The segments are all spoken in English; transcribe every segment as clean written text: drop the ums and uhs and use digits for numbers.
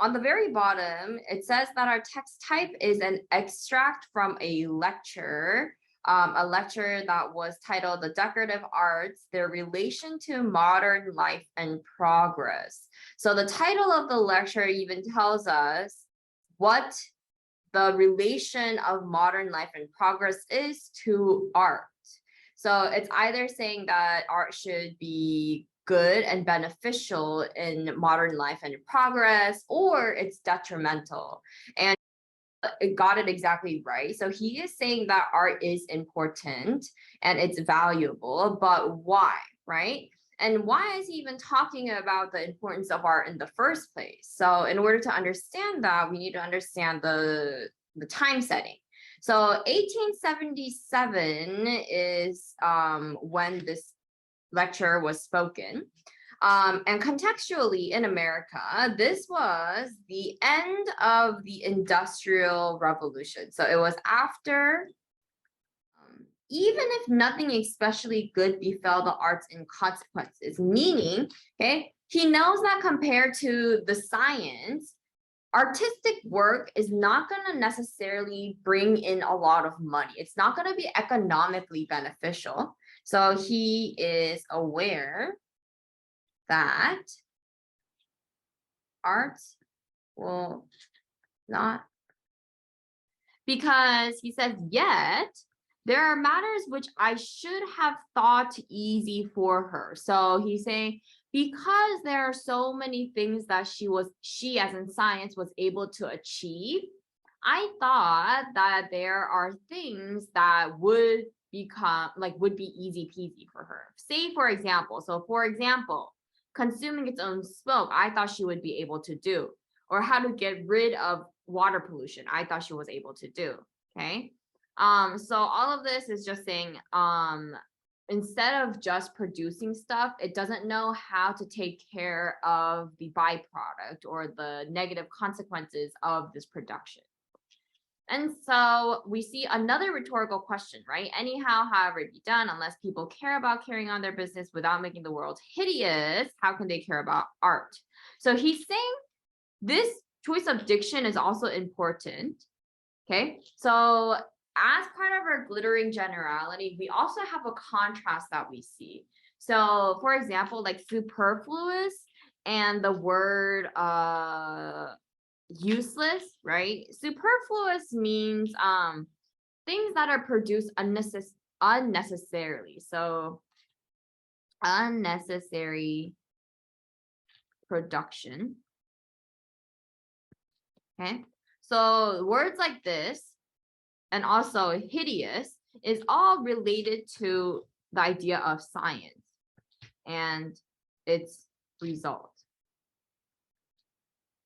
on the very bottom, it says that our text type is an extract from a lecture that was titled The Decorative Arts, Their Relation to Modern Life and Progress. So the title of the lecture even tells us what the relation of modern life and progress is to art. So it's either saying that art should be good and beneficial in modern life and progress, or it's detrimental. And it got it exactly right. So he is saying that art is important and it's valuable, but why, right? And why is he even talking about the importance of art in the first place? So in order to understand that, we need to understand the time setting. So 1877 is when this lecture was spoken. And contextually in America, this was the end of the Industrial Revolution. So it was after, even if nothing especially good befell the arts in consequences, meaning, okay, he knows that compared to the science, artistic work is not going to necessarily bring in a lot of money. It's not going to be economically beneficial. So he is aware that arts will not, because he says, yet there are matters which I should have thought easy for her. So he's saying, because there are so many things that she as in science was able to achieve, I thought that there are things that would be easy peasy for her. Say, for example, consuming its own smoke, I thought she would be able to do. Or how to get rid of water pollution, I thought she was able to do. Okay. So all of this is just saying, instead of just producing stuff, it doesn't know how to take care of the byproduct or the negative consequences of this production. And so we see another rhetorical question, right? Anyhow, however it be done, unless people care about carrying on their business without making the world hideous, how can they care about art? So he's saying this choice of diction is also important. Okay, so as part of our glittering generality, we also have a contrast that we see. So for example, like superfluous and the word useless, right? Superfluous means things that are produced unnecessarily. So unnecessary production. Okay, so words like this and also hideous is all related to the idea of science and its result.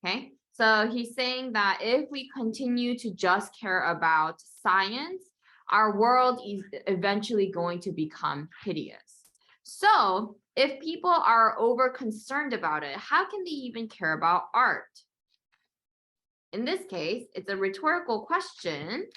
Okay, so he's saying that if we continue to just care about science, our world is eventually going to become hideous. So if people are over concerned about it, how can they even care about art? In this case, it's a rhetorical question.